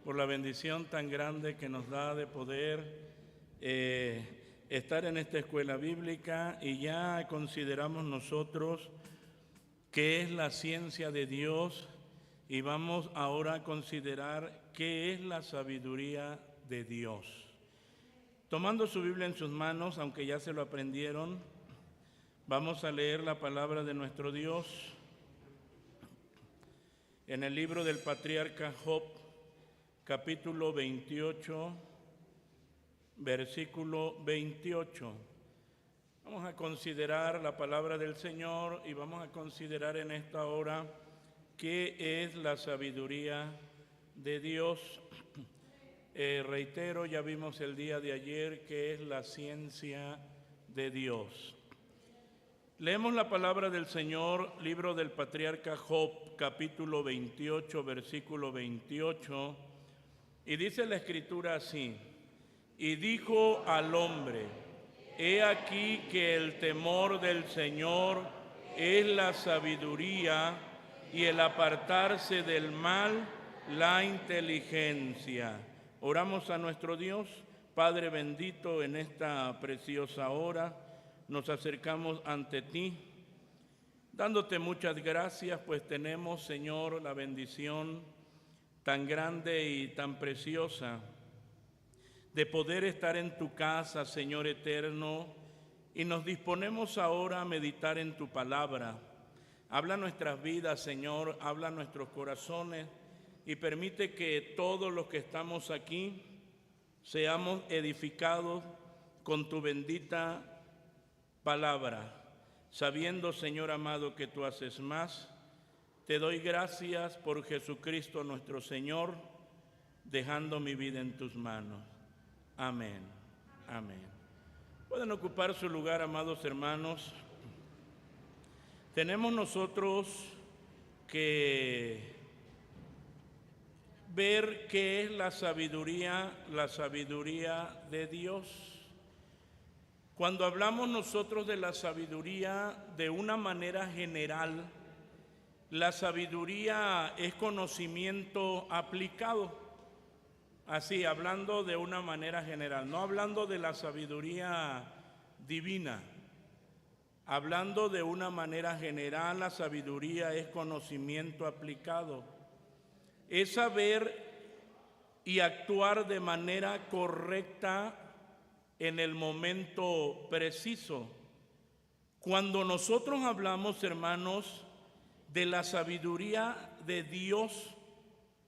por la bendición tan grande que nos da de poder estar en esta escuela bíblica, y ya consideramos nosotros qué es la ciencia de Dios, y vamos ahora a considerar qué es la sabiduría de Dios. Tomando su Biblia en sus manos, aunque ya se lo aprendieron, vamos a leer la palabra de nuestro Dios en el libro del patriarca Job, capítulo 28, versículo 28. Vamos a considerar la palabra del Señor y vamos a considerar en esta hora qué es la sabiduría de Dios. Reitero, ya vimos el día de ayer qué es la ciencia de Dios. Leemos la palabra del Señor, libro del patriarca Job, capítulo 28, versículo 28, y dice la Escritura así: y dijo al hombre, he aquí que el temor del Señor es la sabiduría, y el apartarse del mal, la inteligencia. Oramos a nuestro Dios. Padre bendito, en esta preciosa hora nos acercamos ante ti, dándote muchas gracias, pues tenemos, Señor, la bendición tan grande y tan preciosa de poder estar en tu casa, Señor eterno, y nos disponemos ahora a meditar en tu palabra. Habla nuestras vidas, Señor, habla nuestros corazones, y permite que todos los que estamos aquí seamos edificados con tu bendita palabra, sabiendo, Señor amado, que tú haces más. Te doy gracias por Jesucristo nuestro Señor, dejando mi vida en tus manos. Amén. Amén. Pueden ocupar su lugar, amados hermanos. Tenemos nosotros que ver qué es la sabiduría de Dios. Cuando hablamos nosotros de la sabiduría de una manera general, la sabiduría es conocimiento aplicado. Así, hablando de una manera general, no hablando de la sabiduría divina. Hablando de una manera general, la sabiduría es conocimiento aplicado. Es saber y actuar de manera correcta en el momento preciso. Cuando nosotros hablamos, hermanos, de la sabiduría de Dios,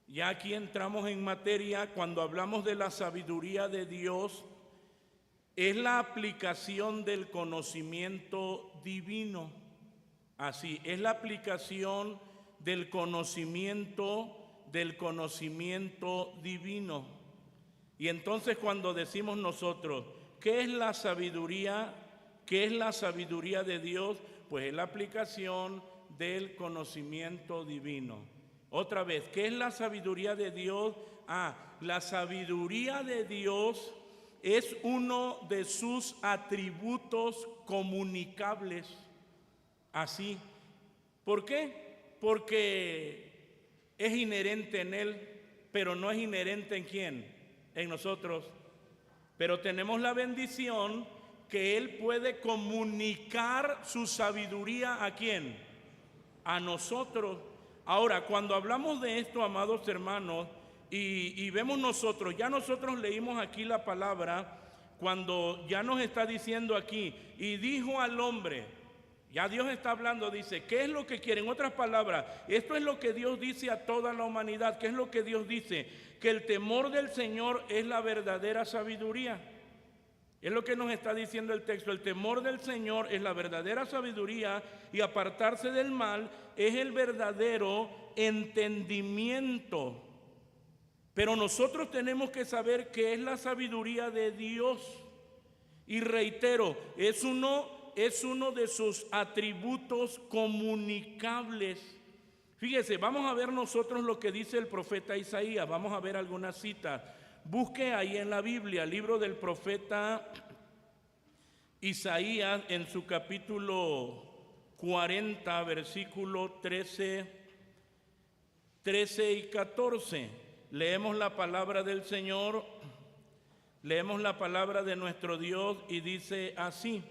ya aquí entramos en materia. Cuando hablamos de la sabiduría de Dios, es la aplicación del conocimiento divino. Así, es la aplicación del conocimiento divino. Y entonces cuando decimos nosotros, ¿qué es la sabiduría? ¿Qué es la sabiduría de Dios? Pues es la aplicación del conocimiento divino. Otra vez, ¿qué es la sabiduría de Dios? La sabiduría de Dios es uno de sus atributos comunicables. Así. ¿Por qué? Porque es inherente en Él, pero no es inherente ¿en quién? En nosotros. Pero tenemos la bendición que Él puede comunicar su sabiduría ¿a quién? A nosotros. Ahora, cuando hablamos de esto, amados hermanos, y vemos nosotros, ya nosotros leímos aquí la palabra, cuando ya nos está diciendo aquí, y dijo al hombre, ya Dios está hablando, dice, ¿qué es lo que quiere? En otras palabras, esto es lo que Dios dice a toda la humanidad. ¿Qué es lo que Dios dice? Que el temor del Señor es la verdadera sabiduría. Es lo que nos está diciendo el texto. El temor del Señor es la verdadera sabiduría, y apartarse del mal es el verdadero entendimiento. Pero nosotros tenemos que saber qué es la sabiduría de Dios. Y reitero, es uno de sus atributos comunicables. Fíjese, vamos a ver nosotros lo que dice el profeta Isaías. Vamos a ver algunas citas. Busque ahí en la Biblia, libro del profeta Isaías, en su capítulo 40, versículo 13 y 14. Leemos la palabra del Señor, leemos la palabra de nuestro Dios y dice así: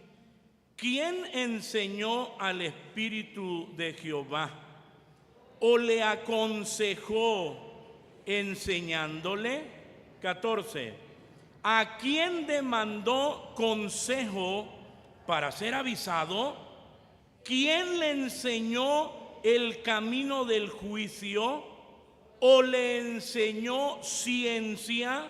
¿quién enseñó al Espíritu de Jehová o le aconsejó enseñándole? 14. ¿A quién demandó consejo para ser avisado? ¿Quién le enseñó el camino del juicio? ¿O le enseñó ciencia?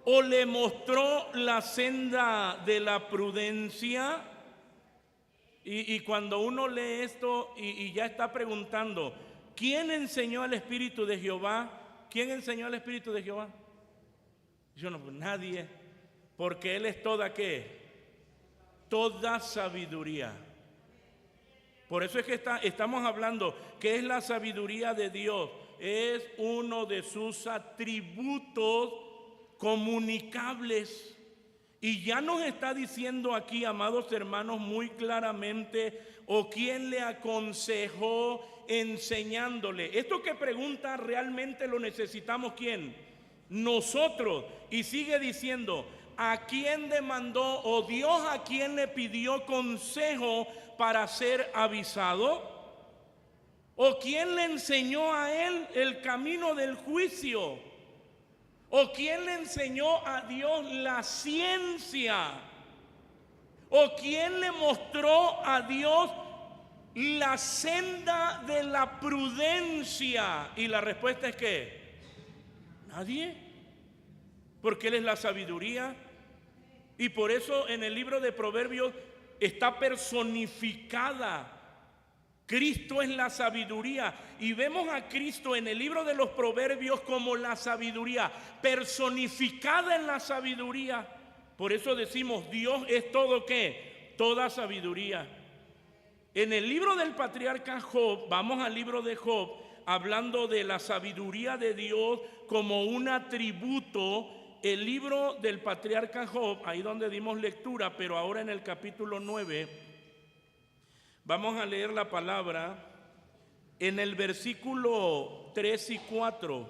¿O le mostró la senda de la prudencia? Y cuando uno lee esto y ya está preguntando, ¿quién enseñó al Espíritu de Jehová? ¿Quién enseñó al Espíritu de Jehová? Yo no, pues nadie, porque Él es toda ¿qué? Toda sabiduría. Por eso es que estamos hablando que es la sabiduría de Dios. Es uno de sus atributos comunicables. Y ya nos está diciendo aquí, amados hermanos, muy claramente, o quién le aconsejó enseñándole. Esto que pregunta realmente lo necesitamos, ¿quién? Nosotros. Y sigue diciendo, ¿a quién demandó o Dios a quién le pidió consejo para ser avisado? ¿O quién le enseñó a él el camino del juicio? ¿O quién le enseñó a Dios la ciencia? ¿O quién le mostró a Dios la senda de la prudencia? Y la respuesta es que nadie, porque Él es la sabiduría. Y por eso en el libro de Proverbios está personificada. Cristo es la sabiduría, y vemos a Cristo en el libro de los Proverbios como la sabiduría, personificada en la sabiduría. Por eso decimos, Dios es todo ¿qué? Toda sabiduría. En el libro del patriarca Job, vamos al libro de Job, hablando de la sabiduría de Dios como un atributo. El libro del patriarca Job, ahí donde dimos lectura, pero ahora en el capítulo 9, vamos a leer la palabra en el versículo 3 y 4.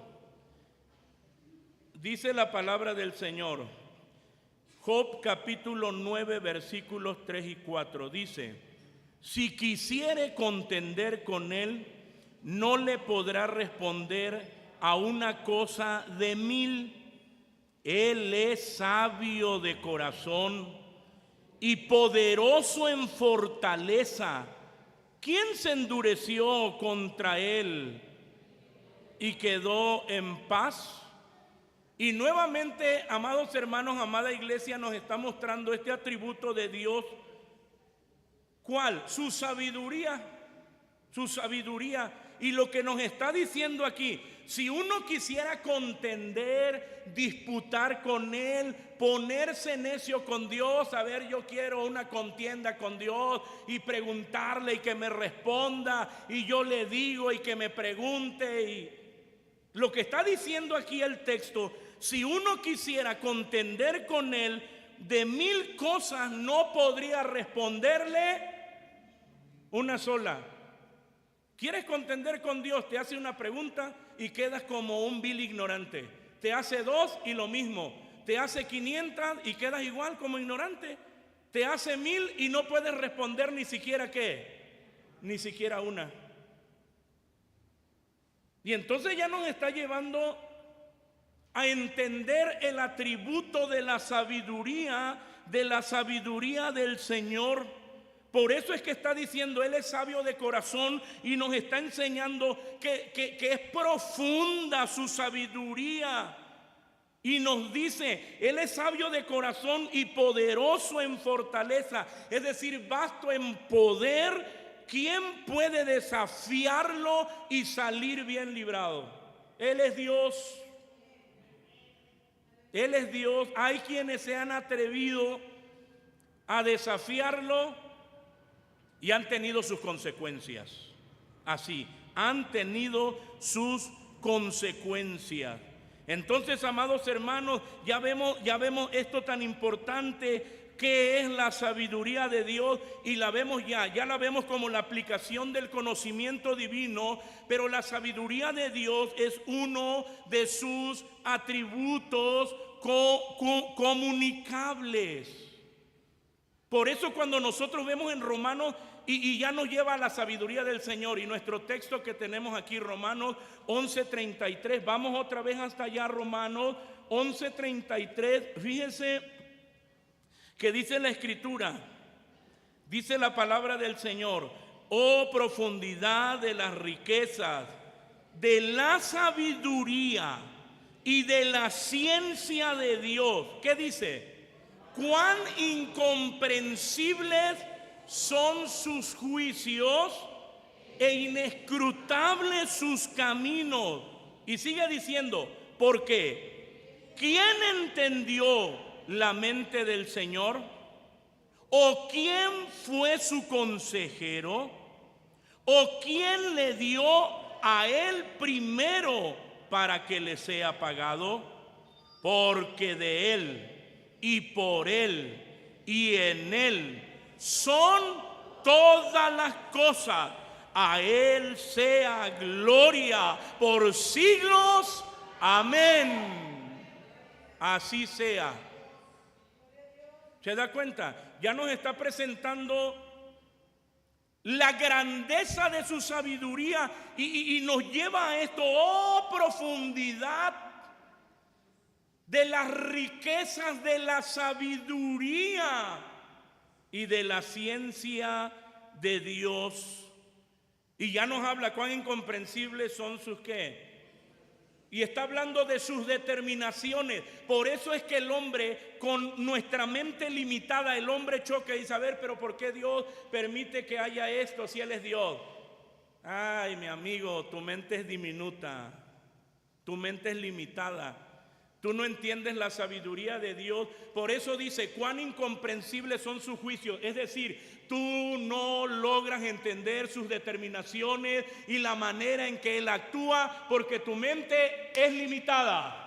Dice la palabra del Señor. Job capítulo 9 versículos 3 y 4. Dice: si quisiere contender con él, no le podrá responder a una cosa de 1000. Él es sabio de corazón y poderoso en fortaleza. ¿Quién se endureció contra él y quedó en paz? Y nuevamente, amados hermanos, amada iglesia, nos está mostrando este atributo de Dios. ¿Cuál? Su sabiduría. Su sabiduría. Y lo que nos está diciendo aquí, si uno quisiera contender, disputar con Él, ponerse necio con Dios, a ver, yo quiero una contienda con Dios y preguntarle y que me responda, y yo le digo y que me pregunte. Y lo que está diciendo aquí el texto, si uno quisiera contender con Él, de 1000 cosas no podría responderle una sola. ¿Quieres contender con Dios? Te hace una pregunta y quedas como un vil ignorante. Te hace 2 y lo mismo. Te hace 500 y quedas igual como ignorante. Te hace 1000 y no puedes responder ni siquiera ¿qué? Ni siquiera una. Y entonces ya nos está llevando a entender el atributo de la sabiduría del Señor. Por eso es que está diciendo, Él es sabio de corazón, y nos está enseñando que es profunda su sabiduría. Y nos dice, Él es sabio de corazón y poderoso en fortaleza, es decir, vasto en poder. ¿Quién puede desafiarlo y salir bien librado? Él es Dios. Él es Dios. Hay quienes se han atrevido a desafiarlo y han tenido sus consecuencias. Así, han tenido sus consecuencias. Entonces, amados hermanos, ya vemos esto tan importante qué es la sabiduría de Dios y la vemos ya la vemos como la aplicación del conocimiento divino, pero la sabiduría de Dios es uno de sus atributos comunicables. Por eso cuando nosotros vemos en Romanos y ya nos lleva a la sabiduría del Señor, y nuestro texto que tenemos aquí, Romanos 11:33, vamos otra vez hasta allá, Romanos 11:33, fíjense que dice la Escritura, dice la palabra del Señor: oh profundidad de las riquezas, de la sabiduría y de la ciencia de Dios. ¿Qué dice? Cuán incomprensibles son sus juicios e inescrutables sus caminos. Y sigue diciendo, porque ¿quién entendió la mente del Señor? ¿O quién fue su consejero? ¿O quién le dio a él primero para que le sea pagado? Porque de él y por él y en él son todas las cosas. A él sea gloria por siglos. Amén. Así sea. ¿Se da cuenta? Ya nos está presentando la grandeza de su sabiduría y nos lleva a esto. Oh, profundidad de las riquezas de la sabiduría y de la ciencia de Dios. Y ya nos habla cuán incomprensibles son sus ¿qué? Y está hablando de sus determinaciones. Por eso es que el hombre, con nuestra mente limitada, el hombre choca y dice, a ver, pero ¿por qué Dios permite que haya esto si Él es Dios? Ay, mi amigo, tu mente es diminuta, tu mente es limitada. Tú no entiendes la sabiduría de Dios. Por eso dice, cuán incomprensibles son sus juicios. Es decir, tú no logras entender sus determinaciones y la manera en que Él actúa porque tu mente es limitada.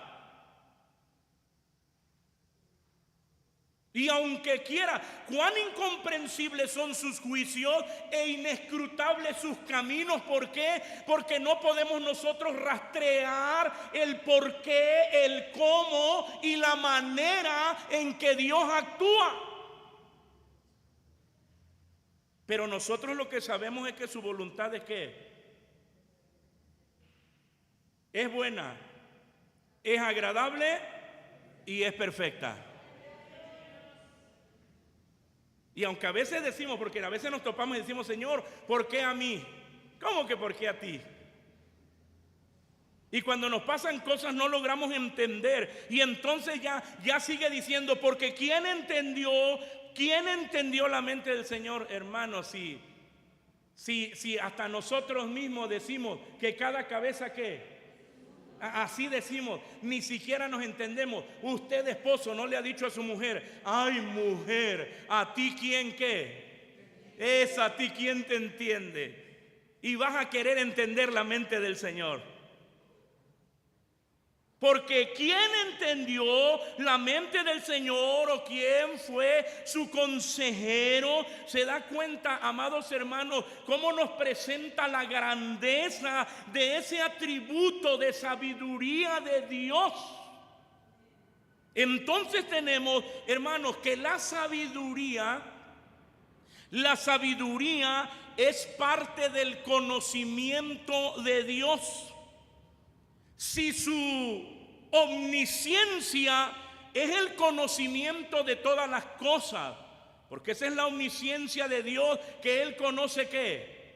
Y aunque quiera, cuán incomprensibles son sus juicios e inescrutables sus caminos. ¿Por qué? Porque no podemos nosotros rastrear el por qué, el cómo y la manera en que Dios actúa. Pero nosotros lo que sabemos es que su voluntad es ¿qué? Es buena, es agradable y es perfecta. Y aunque a veces decimos, porque a veces nos topamos y decimos, Señor, ¿por qué a mí? ¿Cómo que por qué a ti? Y cuando nos pasan cosas no logramos entender. Y entonces ya sigue diciendo, porque ¿quién entendió la mente del Señor? Hermano, si hasta nosotros mismos decimos que cada cabeza ¿qué? Así decimos, ni siquiera nos entendemos. Usted, esposo, no le ha dicho a su mujer, ay, mujer, ¿a ti quién qué? Es a ti quien te entiende. Y vas a querer entender la mente del Señor. Porque ¿quién entendió la mente del Señor o quién fue su consejero? Se da cuenta, amados hermanos, cómo nos presenta la grandeza de ese atributo de sabiduría de Dios. Entonces tenemos, hermanos, que la sabiduría es parte del conocimiento de Dios. Si su omnisciencia es el conocimiento de todas las cosas, porque esa es la omnisciencia de Dios, que Él conoce ¿qué?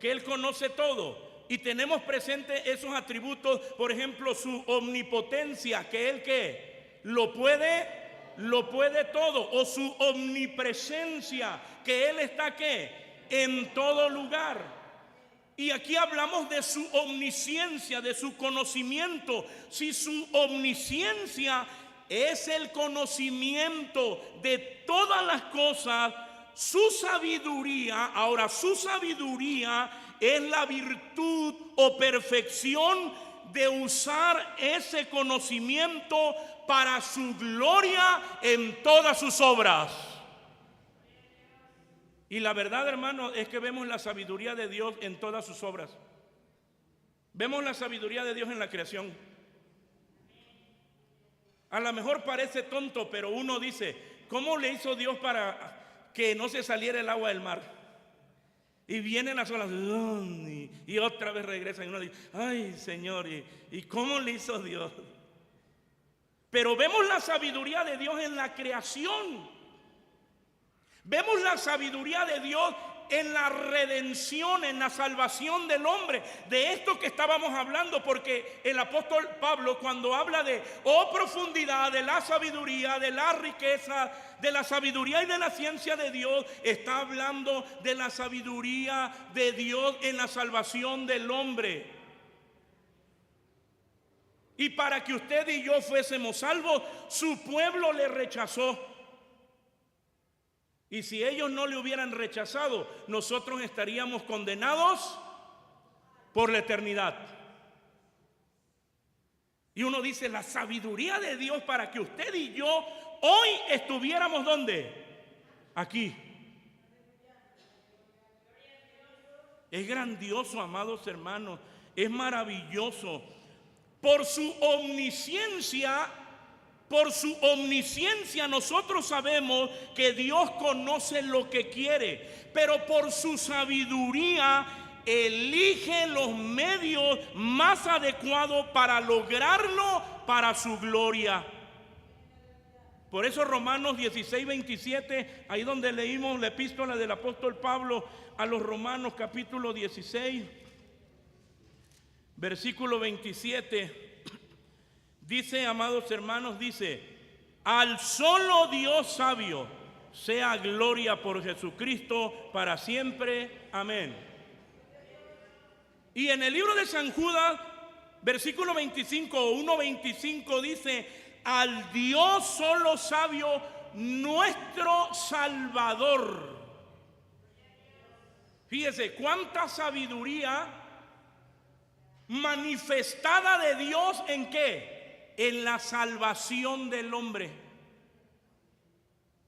Que Él conoce todo. Y tenemos presentes esos atributos, por ejemplo, su omnipotencia, que Él ¿qué? Lo puede todo. O su omnipresencia, que Él está ¿qué? En todo lugar. Y aquí hablamos de su omnisciencia, de su conocimiento. Si su omnisciencia es el conocimiento de todas las cosas, su sabiduría es la virtud o perfección de usar ese conocimiento para su gloria en todas sus obras. Y la verdad, hermano, es que vemos la sabiduría de Dios en todas sus obras. Vemos la sabiduría de Dios en la creación. A lo mejor parece tonto, pero uno dice, ¿cómo le hizo Dios para que no se saliera el agua del mar? Y vienen las olas y otra vez regresan. Y uno dice, ay Señor, ¿y cómo le hizo Dios? Pero vemos la sabiduría de Dios en la creación. Vemos la sabiduría de Dios en la redención, en la salvación del hombre. De esto que estábamos hablando, porque el apóstol Pablo, cuando habla de profundidad, de la sabiduría, de la riqueza, de la sabiduría y de la ciencia de Dios, está hablando de la sabiduría de Dios en la salvación del hombre. Y para que usted y yo fuésemos salvos, su pueblo le rechazó. Y si ellos no le hubieran rechazado, nosotros estaríamos condenados por la eternidad. Y uno dice, la sabiduría de Dios para que usted y yo hoy estuviéramos ¿dónde? Aquí. Es grandioso, amados hermanos, es maravilloso. Por su omnisciencia nosotros sabemos que Dios conoce lo que quiere, pero por su sabiduría elige los medios más adecuados para lograrlo para su gloria. Por eso Romanos 16:27, ahí donde leímos la epístola del apóstol Pablo a los Romanos, capítulo 16, versículo 27. Dice, amados hermanos, dice, al solo Dios sabio sea gloria por Jesucristo para siempre. Amén. Y en el libro de San Judas, versículo 25 o 1:25 dice, al Dios solo sabio, nuestro Salvador. Fíjese, cuánta sabiduría manifestada de Dios, ¿en qué? En la salvación del hombre.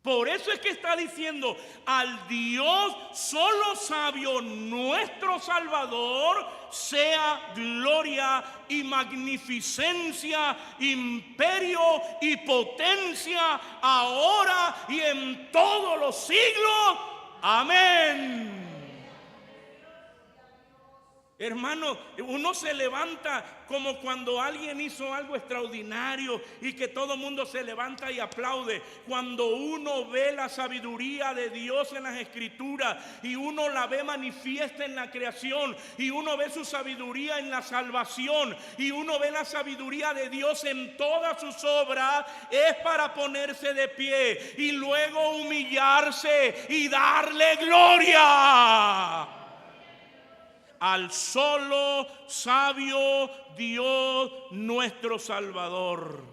Por eso es que está diciendo, al Dios solo sabio, nuestro Salvador, sea gloria y magnificencia, imperio y potencia, ahora y en todos los siglos. Amén. Hermano, uno se levanta como cuando alguien hizo algo extraordinario y que todo el mundo se levanta y aplaude. Cuando uno ve la sabiduría de Dios en las Escrituras y uno la ve manifiesta en la creación y uno ve su sabiduría en la salvación y uno ve la sabiduría de Dios en todas sus obras, es para ponerse de pie y luego humillarse y darle gloria al solo sabio Dios nuestro Salvador.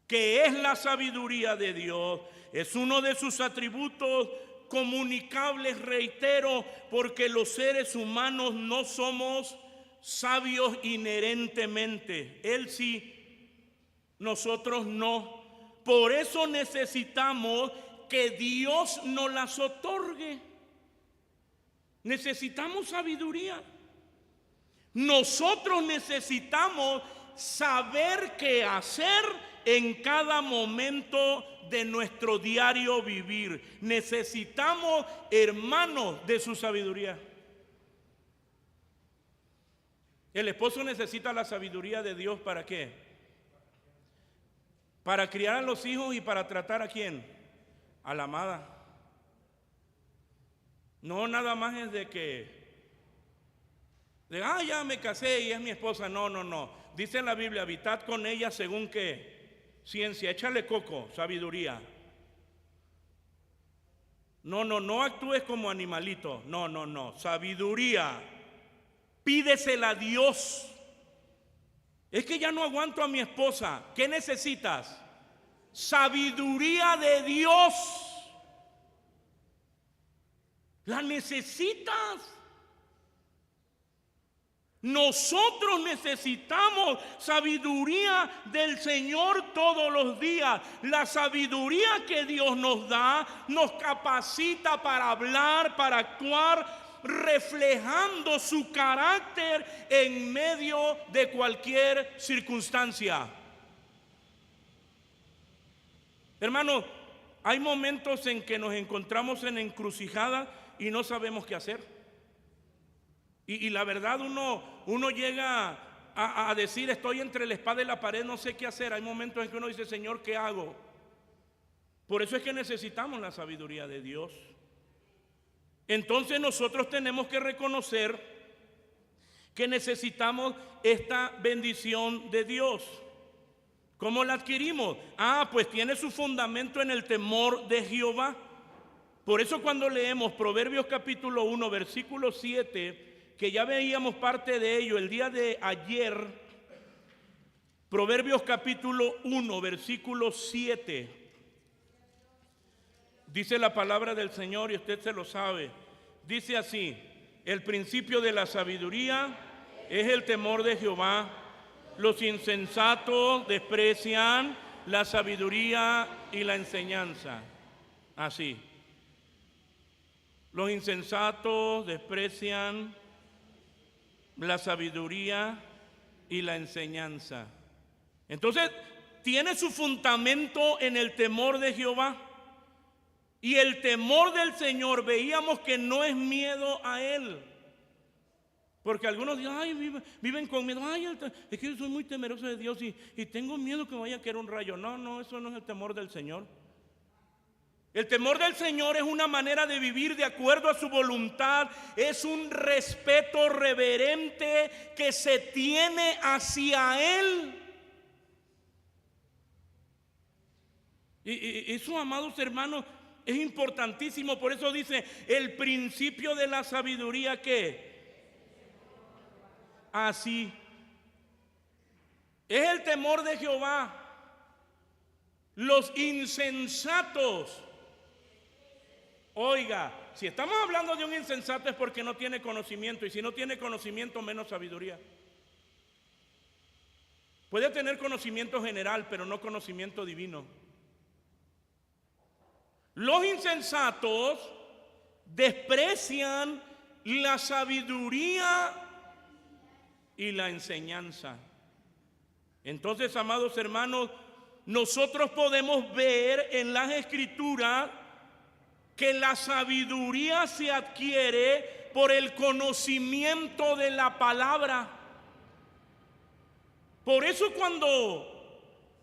Que es la sabiduría de Dios, es uno de sus atributos comunicables, reitero, porque los seres humanos no somos sabios inherentemente. Él sí, nosotros no. Por eso necesitamos que Dios nos las otorgue. Necesitamos sabiduría. Nosotros necesitamos saber qué hacer en cada momento de nuestro diario vivir. Necesitamos, hermanos, de su sabiduría. El esposo necesita la sabiduría de Dios, ¿para qué? Para criar a los hijos y para tratar ¿a quién? A la amada. No nada más es ya me casé y es mi esposa. No. Dice en la Biblia, habitad con ella según qué ciencia. Échale coco, sabiduría. No actúes como animalito. No. Sabiduría. Pídesela a Dios. Es que ya no aguanto a mi esposa. ¿Qué necesitas? Sabiduría de Dios. La necesitas. Nosotros necesitamos sabiduría del Señor todos los días. La sabiduría que Dios nos da nos capacita para hablar, para actuar, reflejando su carácter en medio de cualquier circunstancia. Hermano, hay momentos en que nos encontramos en encrucijada y no sabemos qué hacer. Y la verdad uno llega a decir, estoy entre la espada y la pared, no sé qué hacer. Hay momentos en que uno dice, Señor, ¿qué hago? Por eso es que necesitamos la sabiduría de Dios. Entonces nosotros tenemos que reconocer que necesitamos esta bendición de Dios. ¿Cómo la adquirimos? Pues tiene su fundamento en el temor de Jehová. Por eso cuando leemos Proverbios capítulo 1, versículo 7, que ya veíamos parte de ello el día de ayer, Proverbios capítulo 1, versículo 7, dice la palabra del Señor y usted se lo sabe. Dice así: el principio de la sabiduría es el temor de Jehová. Los insensatos desprecian la sabiduría y la enseñanza. Así. Los insensatos desprecian la sabiduría y la enseñanza. Entonces, tiene su fundamento en el temor de Jehová. Y el temor del Señor, veíamos que no es miedo a Él. Porque algunos dicen, viven con miedo. Es que yo soy muy temeroso de Dios y tengo miedo que me vaya a caer un rayo. No, eso no es el temor del Señor. El temor del Señor es una manera de vivir de acuerdo a su voluntad. Es un respeto reverente que se tiene hacia Él. Y eso, amados hermanos, es importantísimo. Por eso dice, el principio de la sabiduría, ¿qué? Así. Es el temor de Jehová. Los insensatos. Oiga, si estamos hablando de un insensato es porque no tiene conocimiento. Y si no tiene conocimiento, menos sabiduría. Puede tener conocimiento general, pero no conocimiento divino. Los insensatos desprecian la sabiduría y la enseñanza. Entonces, amados hermanos, nosotros podemos ver en las Escrituras que la sabiduría se adquiere por el conocimiento de la palabra. Por eso cuando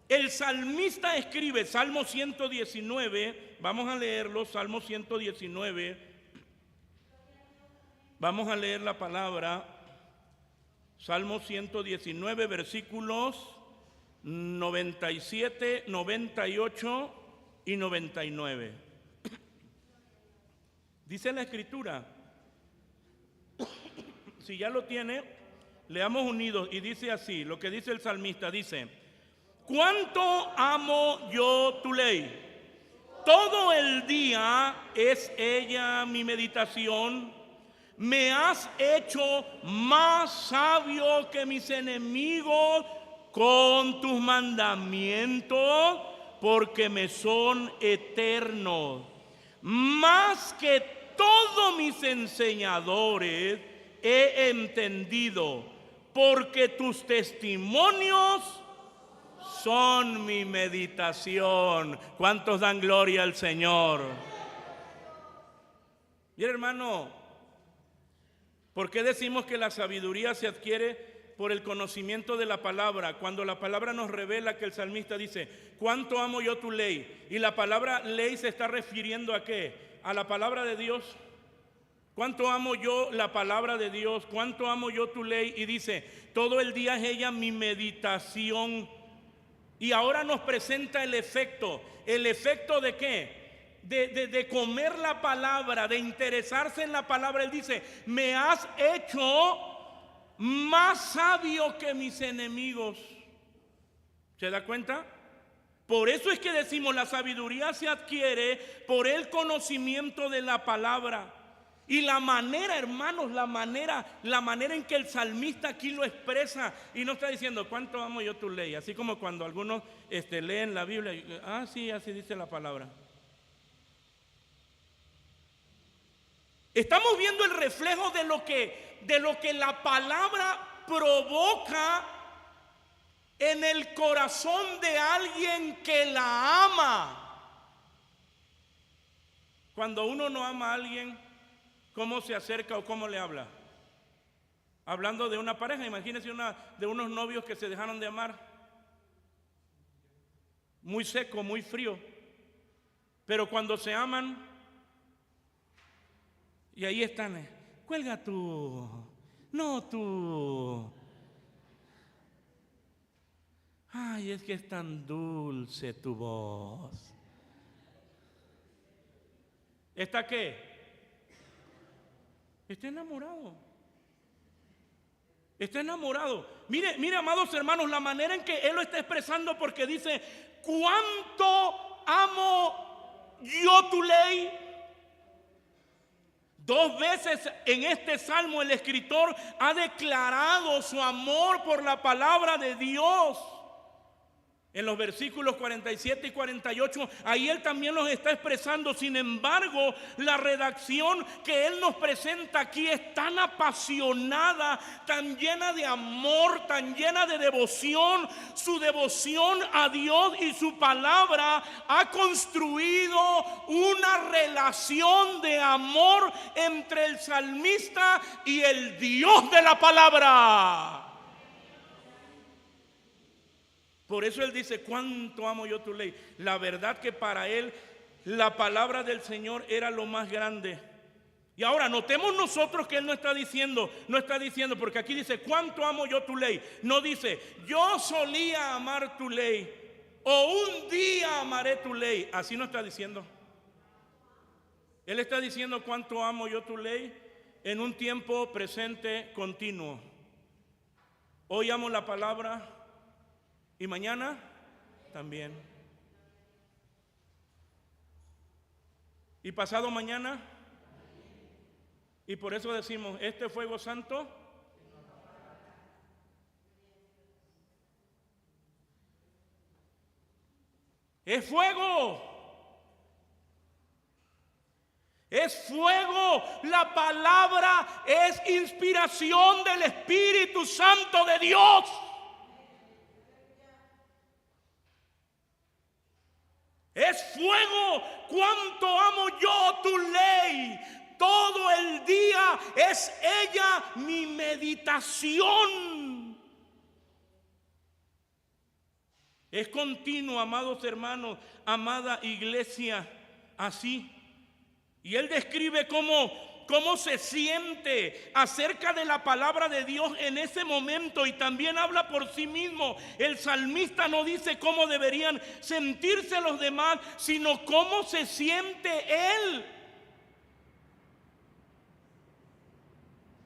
el salmista escribe Salmo 119, vamos a leerlo, Salmo 119, vamos a leer la palabra, Salmo 119, versículos 97, 98 y 99. Dice la Escritura, si ya lo tiene, leamos unidos, y dice así, lo que dice el salmista, dice: cuánto amo yo tu ley, todo el día es ella mi meditación. Me has hecho más sabio que mis enemigos con tus mandamientos, porque me son eternos. Más que todos mis enseñadores he entendido, porque tus testimonios son mi meditación. ¿Cuántos dan gloria al Señor? Mira, hermano, ¿por qué decimos que la sabiduría se adquiere por el conocimiento de la palabra? Cuando la palabra nos revela que el salmista dice, ¿cuánto amo yo tu ley? Y la palabra ley se está refiriendo ¿a qué? A la palabra de Dios. ¿Cuánto amo yo la palabra de Dios? ¿Cuánto amo yo tu ley? Y dice, todo el día es ella mi meditación. Y ahora nos presenta el efecto. ¿El efecto de qué? De comer la palabra, de interesarse en la palabra. Él dice, me has hecho más sabio que mis enemigos. ¿Se da cuenta? Por eso es que decimos, la sabiduría se adquiere por el conocimiento de la palabra. Y la manera, hermanos, la manera en que el salmista aquí lo expresa, y no está diciendo cuánto amo yo tu ley, así como cuando algunos leen la Biblia, sí, así dice la palabra. Estamos viendo el reflejo de lo que la palabra provoca en el corazón de alguien que la ama. Cuando uno no ama a alguien, ¿cómo se acerca o cómo le habla? Hablando de una pareja, imagínense de unos novios que se dejaron de amar. Muy seco, muy frío. Pero cuando se aman, y ahí están, cuelga tú, no tú. Ay, es que es tan dulce tu voz. ¿Está qué? Está enamorado. Está enamorado. Mire, amados hermanos, la manera en que él lo está expresando, porque dice: ¿cuánto amo yo tu ley? 2 veces en este salmo el escritor ha declarado su amor por la palabra de Dios. En los versículos 47 y 48, ahí él también los está expresando. Sin embargo, la redacción que él nos presenta aquí es tan apasionada, tan llena de amor, tan llena de devoción. Su devoción a Dios y su palabra ha construido una relación de amor entre el salmista y el Dios de la palabra. Por eso él dice: cuánto amo yo tu ley. La verdad que para él la palabra del Señor era lo más grande. Y ahora notemos nosotros que él no está diciendo, porque aquí dice: cuánto amo yo tu ley. No dice: yo solía amar tu ley, o un día amaré tu ley. Así no está diciendo. Él está diciendo: cuánto amo yo tu ley en un tiempo presente continuo. Hoy amo la palabra, y mañana también. Y pasado mañana. Y por eso decimos: este fuego santo es fuego. Es fuego. La palabra es inspiración del Espíritu Santo de Dios. Es fuego. Cuánto amo yo tu ley. Todo el día es ella mi meditación. Es continuo, amados hermanos, amada iglesia, así. Y él describe cómo se siente acerca de la palabra de Dios en ese momento, y también habla por sí mismo. El salmista no dice cómo deberían sentirse los demás, sino cómo se siente él.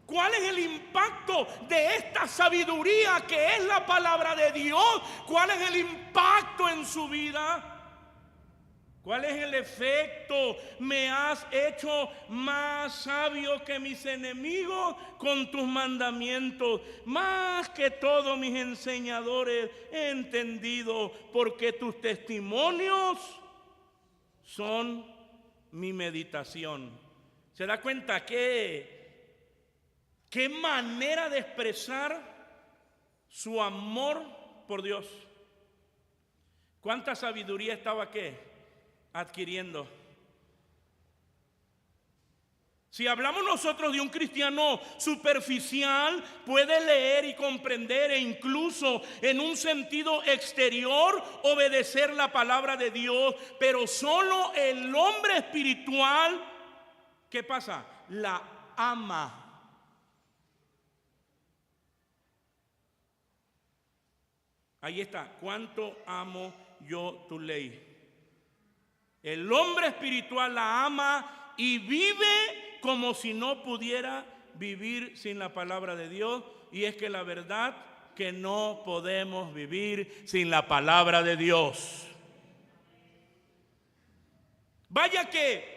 ¿Cuál es el impacto de esta sabiduría que es la palabra de Dios? ¿Cuál es el impacto en su vida? ¿Cuál es el efecto? Me has hecho más sabio que mis enemigos con tus mandamientos. Más que todos mis enseñadores he entendido, porque tus testimonios son mi meditación. ¿Se da cuenta qué manera de expresar su amor por Dios? ¿Cuánta sabiduría estaba adquiriendo? Si hablamos nosotros de un cristiano superficial, puede leer y comprender, e incluso en un sentido exterior obedecer la palabra de Dios, pero solo el hombre espiritual, ¿qué pasa? La ama. Ahí está: cuánto amo yo tu ley. El hombre espiritual la ama y vive como si no pudiera vivir sin la palabra de Dios. Y es que la verdad que no podemos vivir sin la palabra de Dios. Vaya que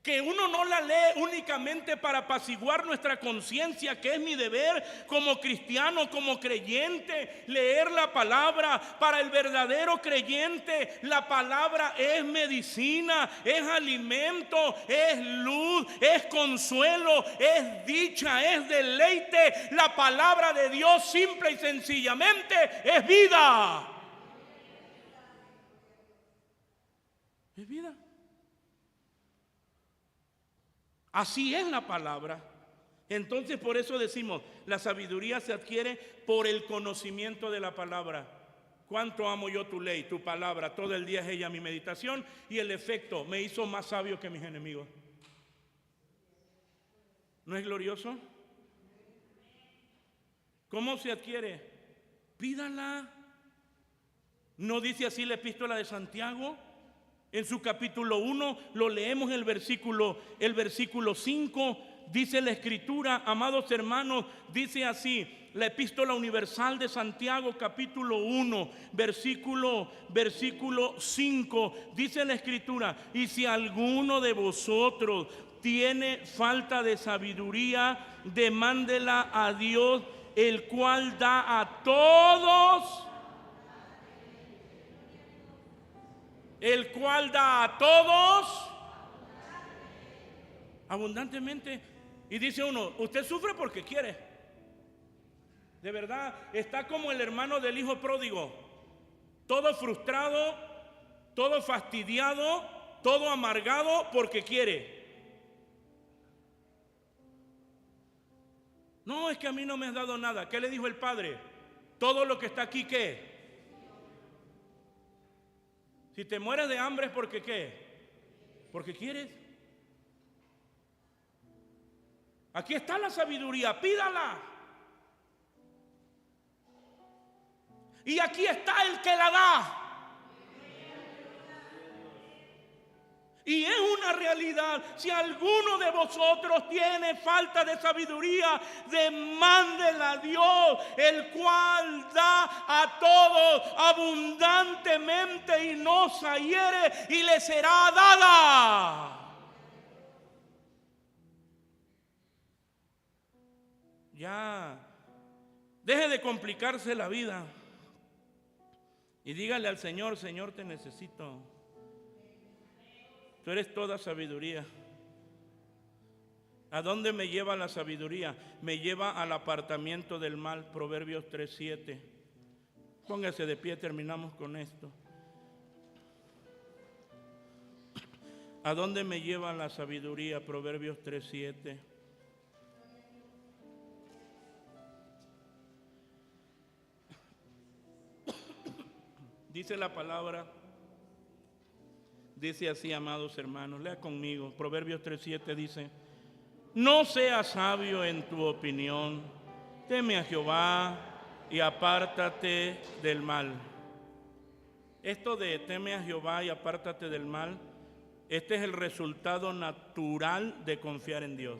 que uno no la lee únicamente para apaciguar nuestra conciencia, que es mi deber como cristiano, como creyente, leer la palabra. Para el verdadero creyente, la palabra es medicina, es alimento, es luz, es consuelo, es dicha, es deleite. La palabra de Dios simple y sencillamente es vida. Es vida. Así es la palabra. Entonces por eso decimos, la sabiduría se adquiere por el conocimiento de la palabra. Cuánto amo yo tu ley, tu palabra, todo el día es ella mi meditación, y el efecto me hizo más sabio que mis enemigos. ¿No es glorioso? ¿Cómo se adquiere? Pídala. ¿No dice así la epístola de Santiago? En su capítulo 1 lo leemos el versículo 5, dice la escritura, amados hermanos, dice así, la epístola universal de Santiago capítulo 1, versículo 5, dice la escritura, y si alguno de vosotros tiene falta de sabiduría, demándela a Dios, el cual da a todos. El cual da a todos abundantemente. Y dice uno, usted sufre porque quiere. De verdad, está como el hermano del hijo pródigo, todo frustrado, todo fastidiado, todo amargado porque quiere. No, es que a mí no me has dado nada. ¿Qué le dijo el padre? Todo lo que está aquí, ¿qué? Si te mueres de hambre es porque ¿qué? Porque quieres. Aquí está la sabiduría, pídala. Y aquí está el que la da. Y es una realidad. Si alguno de vosotros tiene falta de sabiduría, demándela a Dios, el cual da a todos abundantemente y no se hiere, y le será dada. Ya, deje de complicarse la vida y dígale al Señor, Señor, te necesito. Tú eres toda sabiduría. ¿A dónde me lleva la sabiduría? Me lleva al apartamiento del mal. Proverbios 3:7. Póngase de pie, terminamos con esto. ¿A dónde me lleva la sabiduría? Proverbios 3:7. Dice la palabra. Dice así, amados hermanos, lea conmigo. Proverbios 3:7 dice: no seas sabio en tu opinión, teme a Jehová y apártate del mal. Esto de teme a Jehová y apártate del mal, este es el resultado natural de confiar en Dios.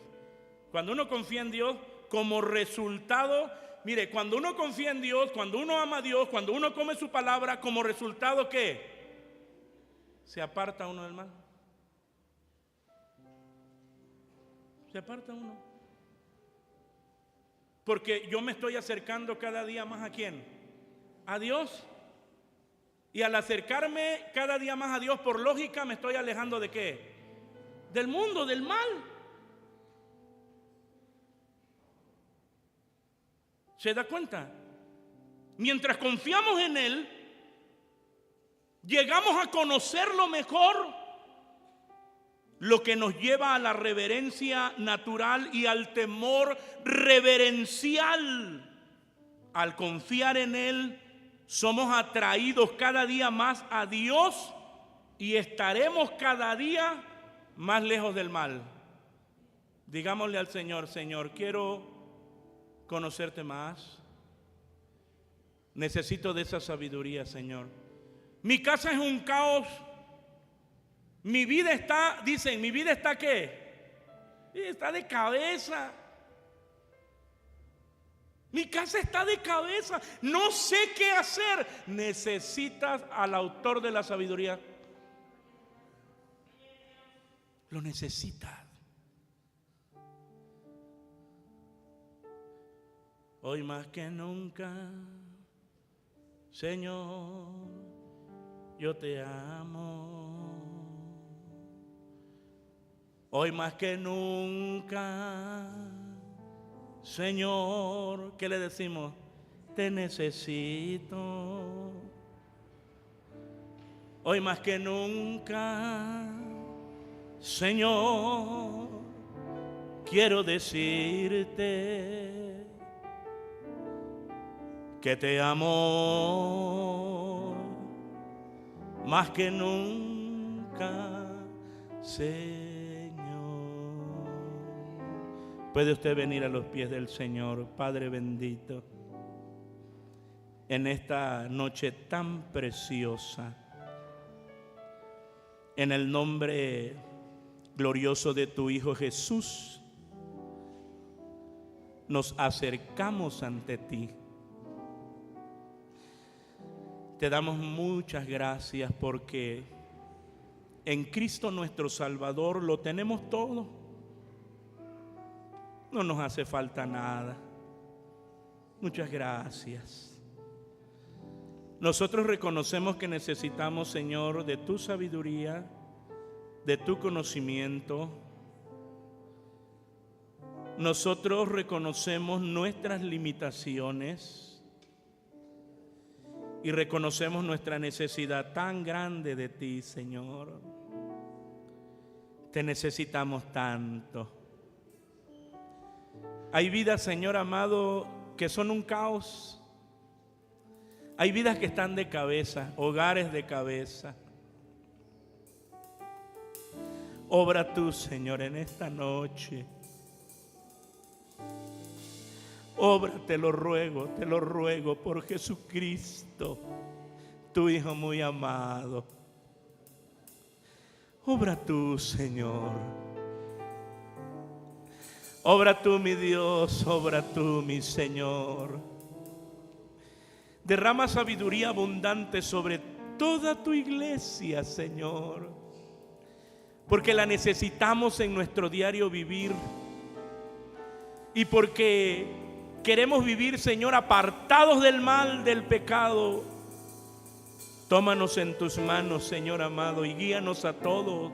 Cuando uno confía en Dios, como resultado, mire, cuando uno confía en Dios, cuando uno ama a Dios, cuando uno come su palabra, como resultado, ¿qué? Se aparta uno del mal. Se aparta uno. Porque yo me estoy acercando cada día más ¿a quién? A Dios. Y al acercarme cada día más a Dios, por lógica, me estoy alejando ¿de qué? Del mundo, del mal. ¿Se da cuenta? Mientras confiamos en Él, llegamos a conocerlo mejor, lo que nos lleva a la reverencia natural y al temor reverencial. Al confiar en Él, somos atraídos cada día más a Dios y estaremos cada día más lejos del mal. Digámosle al Señor: Señor, quiero conocerte más. Necesito de esa sabiduría, Señor. Mi casa es un caos. Mi vida está, dicen, mi vida está ¿qué? Está de cabeza. Mi casa está de cabeza. No sé qué hacer. Necesitas al autor de la sabiduría. Lo necesitas. Hoy más que nunca, Señor, yo te amo. Hoy más que nunca, Señor, ¿qué le decimos? Te necesito. Hoy más que nunca, Señor, quiero decirte que te amo más que nunca, Señor. Puede usted venir a los pies del Señor. Padre bendito, en esta noche tan preciosa, en el nombre glorioso de tu Hijo Jesús, nos acercamos ante ti. Te damos muchas gracias porque en Cristo nuestro Salvador lo tenemos todo. No nos hace falta nada. Muchas gracias. Nosotros reconocemos que necesitamos, Señor, de tu sabiduría, de tu conocimiento. Nosotros reconocemos nuestras limitaciones y reconocemos nuestra necesidad tan grande de ti, Señor. Te necesitamos tanto. Hay vidas, Señor amado, que son un caos. Hay vidas que están de cabeza, hogares de cabeza. Obra tú, Señor, en esta noche. Obra, te lo ruego por Jesucristo, tu Hijo muy amado. Obra tú, Señor. Obra tú, mi Dios, obra tú, mi Señor. Derrama sabiduría abundante sobre toda tu iglesia, Señor, porque la necesitamos en nuestro diario vivir y porque queremos vivir, Señor, apartados del mal, del pecado. Tómanos en tus manos, Señor amado, y guíanos a todos.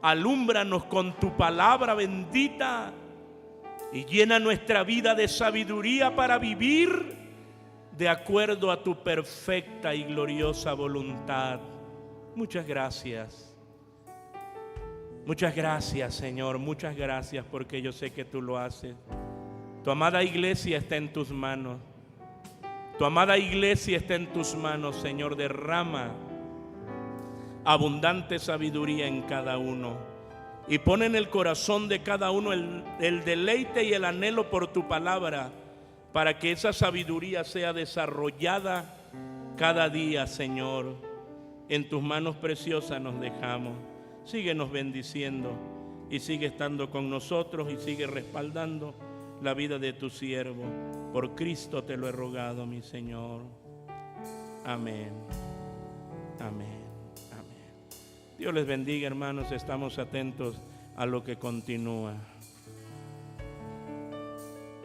Alúmbranos con tu palabra bendita y llena nuestra vida de sabiduría para vivir de acuerdo a tu perfecta y gloriosa voluntad. Muchas gracias. Muchas gracias, Señor. Muchas gracias porque yo sé que tú lo haces. Tu amada iglesia está en tus manos. Tu amada iglesia está en tus manos, Señor. Derrama abundante sabiduría en cada uno. Y pon en el corazón de cada uno el deleite y el anhelo por tu palabra, para que esa sabiduría sea desarrollada cada día, Señor. En tus manos preciosas nos dejamos. Síguenos bendiciendo y sigue estando con nosotros y sigue respaldando la vida de tu siervo. Por Cristo te lo he rogado, mi Señor. Amén. Amén. Amén. Dios les bendiga, hermanos. Estamos atentos a lo que continúa.